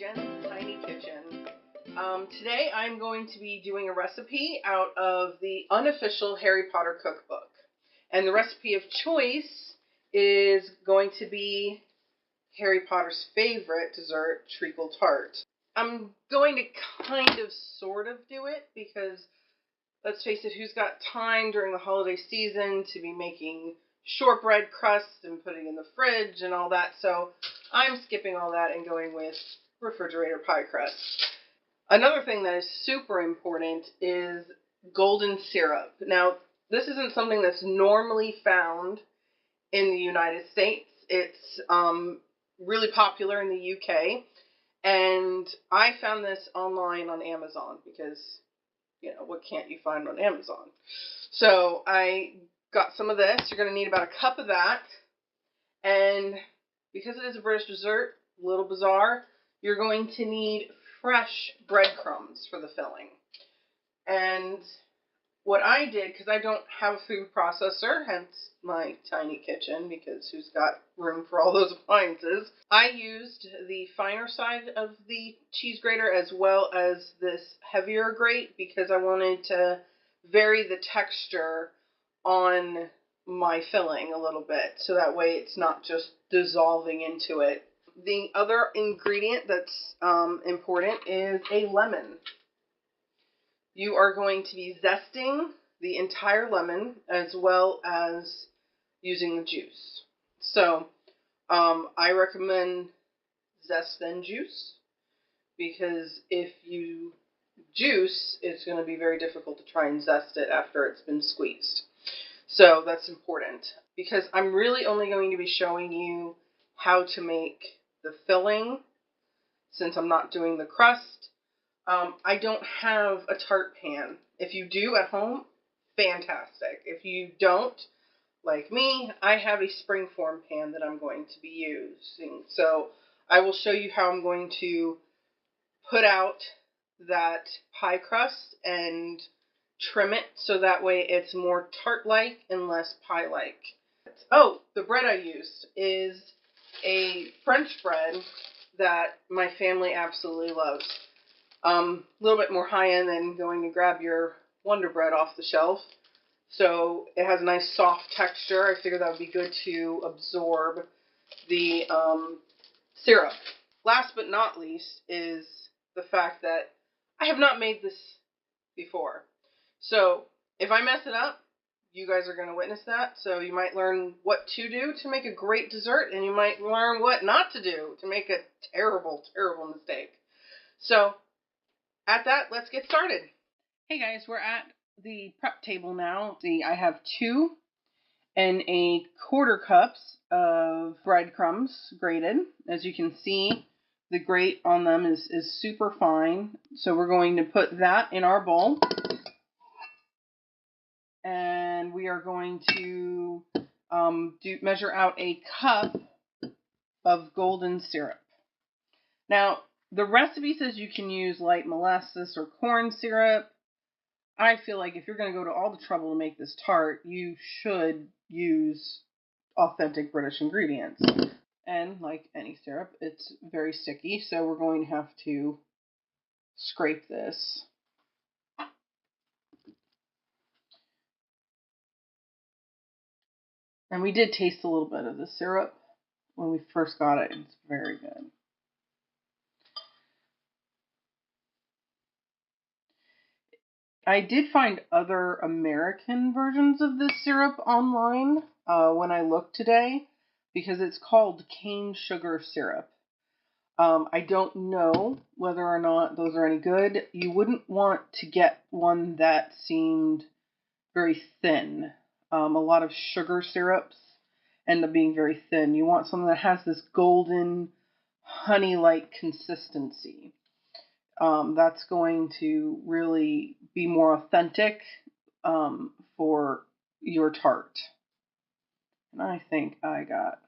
Jen's Tiny Kitchen. Today I'm going to be doing a recipe out of the unofficial Harry Potter cookbook. And the recipe of choice is going to be Harry Potter's favorite dessert, Treacle Tart. I'm going to kind of sort of do it because, let's face it, who's got time during the holiday season to be making shortbread crust and putting in the fridge and all that, so I'm skipping all that and going with refrigerator pie crust. Another thing that is super important is golden syrup. Now, this isn't something that's normally found in the United States. It's really popular in the UK, and I found this online on Amazon because, you know, what can't you find on Amazon? So I got some of this. You're going to need about a cup of that. And because it is a British dessert, a little bizarre, you're going to need fresh breadcrumbs for the filling. And what I did, because I don't have a food processor, hence my tiny kitchen, because who's got room for all those appliances, I used the finer side of the cheese grater as well as this heavier grate because I wanted to vary the texture on my filling a little bit, so that way it's not just dissolving into it. The other ingredient that's important is a lemon. You are going to be zesting the entire lemon as well as using the juice. So I recommend zest then juice, because if you juice, it's going to be very difficult to try and zest it after it's been squeezed. So that's important, because I'm really only going to be showing you how to make the filling since I'm not doing the crust. I don't have a tart pan. If you do at home, fantastic. If you don't, like me, I have a springform pan that I'm going to be using. So I will show you how I'm going to put out that pie crust and trim it so that way it's more tart-like and less pie-like. Oh, the bread I used is a French bread that my family absolutely loves. A little bit more high-end than going to grab your Wonder Bread off the shelf. So it has a nice soft texture. I figured that would be good to absorb the syrup. Last but not least is the fact that I have not made this before. So if I mess it up, you guys are going to witness that. So you might learn what to do to make a great dessert, and you might learn what not to do to make a terrible, terrible mistake. So at that, let's get started. Hey guys, we're at the prep table now. See, I have 2 1/4 cups of breadcrumbs grated. As you can see, the grate on them is super fine. So we're going to put that in our bowl. And we are going to measure out a cup of golden syrup. Now, the recipe says you can use light molasses or corn syrup. I feel like if you're going to go to all the trouble to make this tart, you should use authentic British ingredients. And like any syrup, it's very sticky, so we're going to have to scrape this. And we did taste a little bit of the syrup when we first got it. It's very good. I did find other American versions of this syrup online when I looked today, because it's called cane sugar syrup. I don't know whether or not those are any good. You wouldn't want to get one that seemed very thin. A lot of sugar syrups end up being very thin. You want something that has this golden, honey-like consistency. That's going to really be more authentic for your tart. And I think I got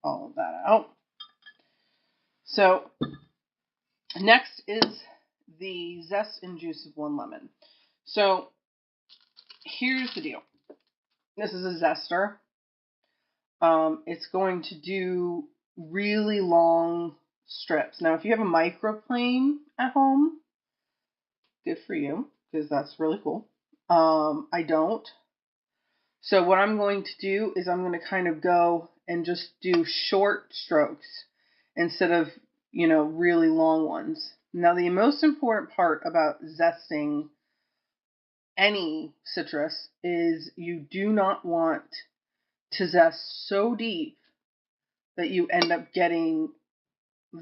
all of that out. So next is the zest and juice of 1 lemon. So here's the deal. This is a zester. It's going to do really long strips. Now, if you have a microplane at home, good for you, because that's really cool. I don't. So what I'm going to do is I'm going to kind of go and just do short strokes instead of, really long ones. Now, the most important part about zesting any citrus is you do not want to zest so deep that you end up getting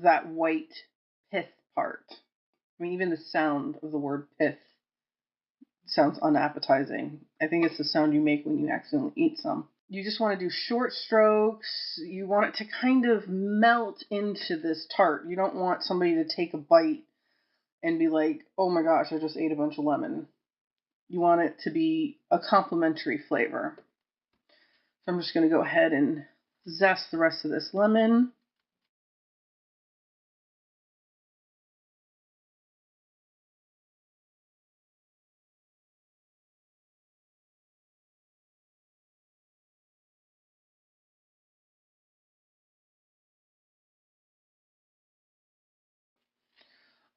that white pith part. I mean, even the sound of the word pith sounds unappetizing. I think it's the sound you make when you accidentally eat some. You just want to do short strokes. You want it to kind of melt into this tart. You don't want somebody to take a bite and be like, oh my gosh, I just ate a bunch of lemon. You want it to be a complementary flavor. So I'm just going to go ahead and zest the rest of this lemon.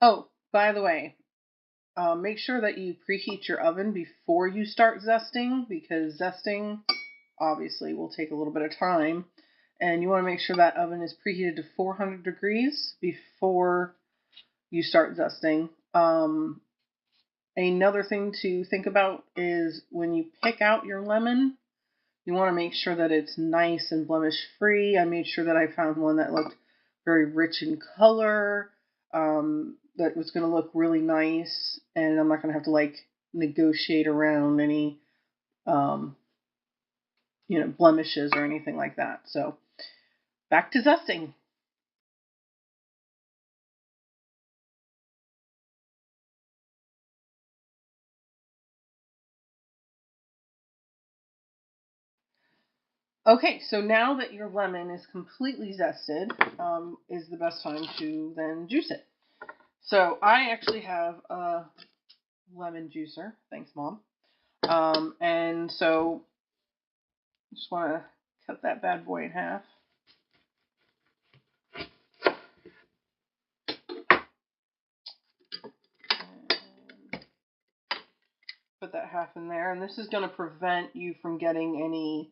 Oh, by the way, make sure that you preheat your oven before you start zesting, because zesting obviously will take a little bit of time. And you want to make sure that oven is preheated to 400 degrees before you start zesting. Another thing to think about is when you pick out your lemon, you want to make sure that it's nice and blemish free. I made sure that I found one that looked very rich in color, that was going to look really nice, and I'm not going to have to negotiate around any blemishes or anything like that. So back to zesting. Okay, so now that your lemon is completely zested, is the best time to then juice it. So I actually have a lemon juicer. Thanks, Mom. And so just want to cut that bad boy in half. And put that half in there. And this is going to prevent you from getting any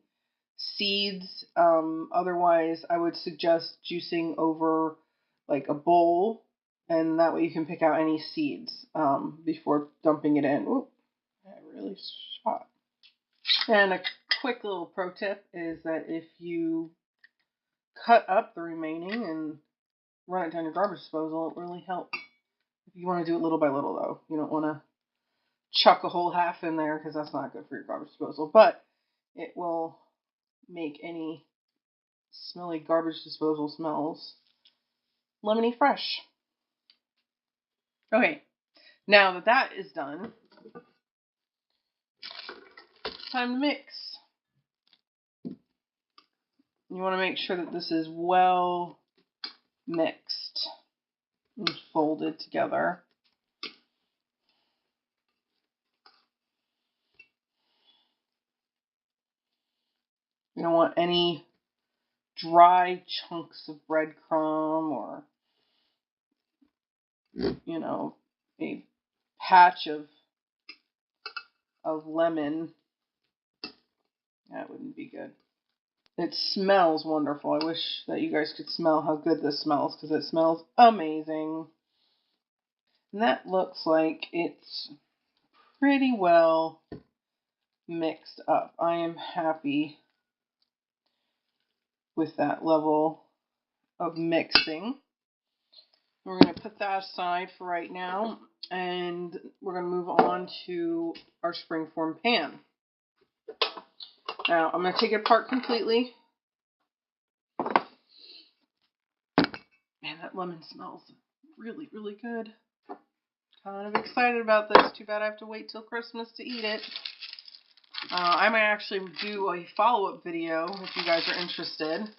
seeds. Otherwise, I would suggest juicing over like a bowl, and that way you can pick out any seeds before dumping it in. Ooh, that really shot. And a quick little pro tip is that if you cut up the remaining and run it down your garbage disposal, it really helps. If you want to do it little by little, though, you don't want to chuck a whole half in there because that's not good for your garbage disposal. But it will make any smelly garbage disposal smells lemony fresh. Okay, now that that is done, it's time to mix. You want to make sure that this is well mixed and folded together. You don't want any dry chunks of breadcrumb or, a patch of lemon. That wouldn't be good. It smells wonderful. I wish that you guys could smell how good this smells, because it smells amazing. And that looks like it's pretty well mixed up. I am happy with that level of mixing. We're going to put that aside for right now, and we're going to move on to our springform pan. Now, I'm going to take it apart completely. Man, that lemon smells really, really good. Kind of excited about this. Too bad I have to wait till Christmas to eat it. I might actually do a follow-up video, if you guys are interested,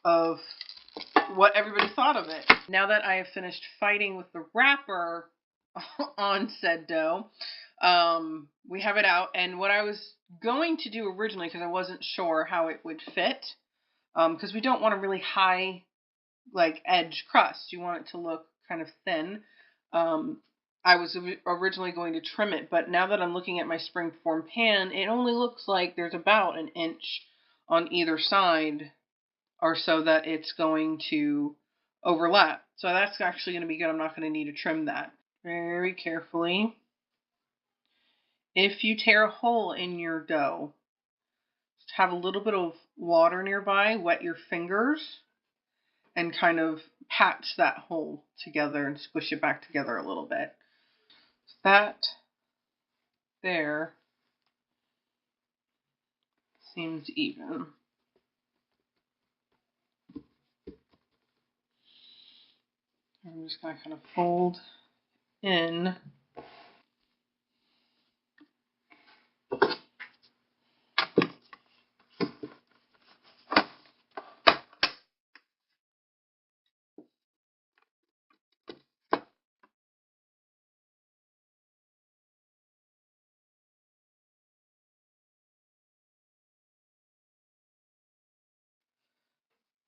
of what everybody thought of it. Now that I have finished fighting with the wrapper on said dough, we have it out. And what I was going to do originally, because I wasn't sure how it would fit, because we don't want a really high like edge crust. You want it to look kind of thin. I was originally going to trim it, but now that I'm looking at my springform pan, it only looks like there's about an inch on either side or so that it's going to overlap. So that's actually going to be good. I'm not going to need to trim that. Very carefully. If you tear a hole in your dough, just have a little bit of water nearby, wet your fingers, and kind of patch that hole together and squish it back together a little bit. That there seems even. I'm just going to kind of fold in.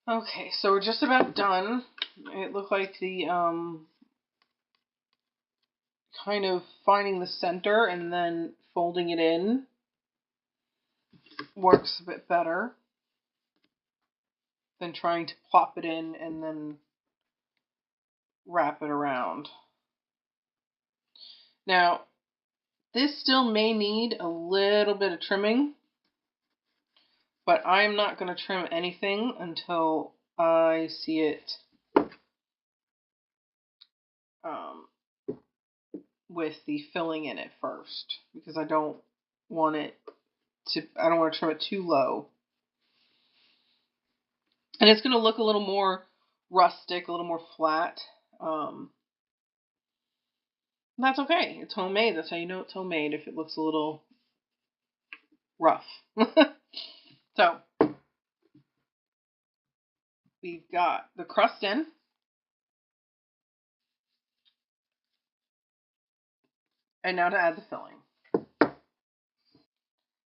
Okay, so we're just about done. It looked like the kind of finding the center and then folding it in works a bit better than trying to plop it in and then wrap it around. Now, this still may need a little bit of trimming, but I'm not going to trim anything until I see it with the filling in it first, because I don't want to trim it too low. And it's going to look a little more rustic, a little more flat. That's okay. It's homemade. That's how you know it's homemade, if it looks a little rough. So, we've got the crust in. And now to add the filling.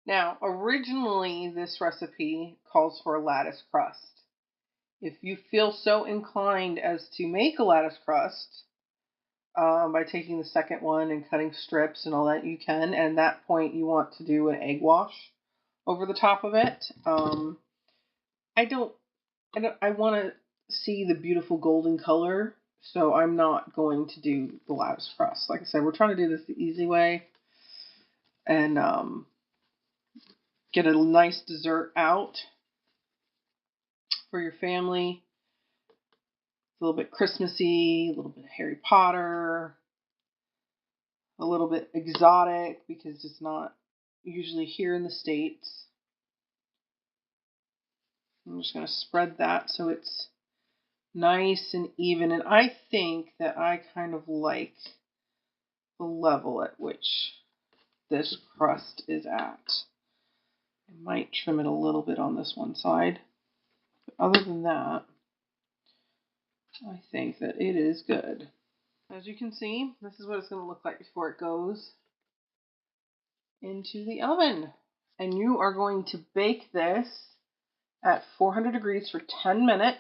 Now, originally this recipe calls for a lattice crust. If you feel so inclined as to make a lattice crust, by taking the second one and cutting strips and all that, you can. And at that point, you want to do an egg wash over the top of it. I want to see the beautiful golden color, so I'm not going to do the lattice crust. Like I said, we're trying to do this the easy way and get a nice dessert out for your family. A little bit Christmassy, a little bit of Harry Potter, a little bit exotic because it's not usually here in the States. I'm just going to spread that so it's nice and even. And I think that I kind of like the level at which this crust is at. I might trim it a little bit on this one side. But other than that, I think that it is good. As you can see, this is what it's going to look like before it goes into the oven. And you are going to bake this at 400 degrees for 10 minutes.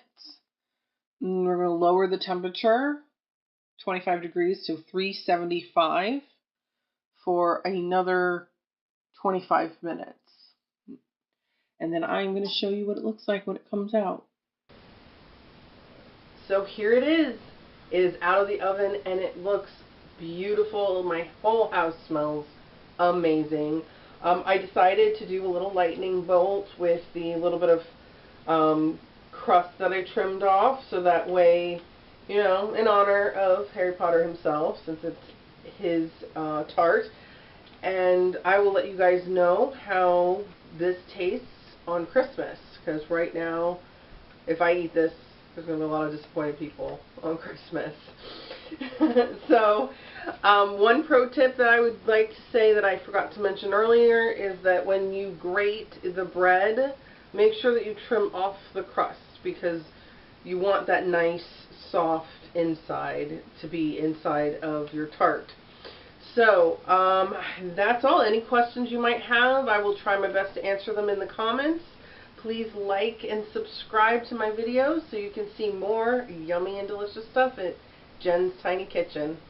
And we're going to lower the temperature 25 degrees to 375 for another 25 minutes. And then I'm going to show you what it looks like when it comes out. So here it is. It is out of the oven and it looks beautiful. My whole house smells amazing. I decided to do a little lightning bolt with the little bit of crust that I trimmed off, so that way, you know, in honor of Harry Potter himself, since it's his tart. And I will let you guys know how this tastes on Christmas, because right now, if I eat this, there's going to be a lot of disappointed people on Christmas. So, one pro tip that I would like to say that I forgot to mention earlier is that when you grate the bread, make sure that you trim off the crust, because you want that nice, soft inside to be inside of your tart. So, that's all. Any questions you might have, I will try my best to answer them in the comments. Please like and subscribe to my videos so you can see more yummy and delicious stuff at Jen's Tiny Kitchen.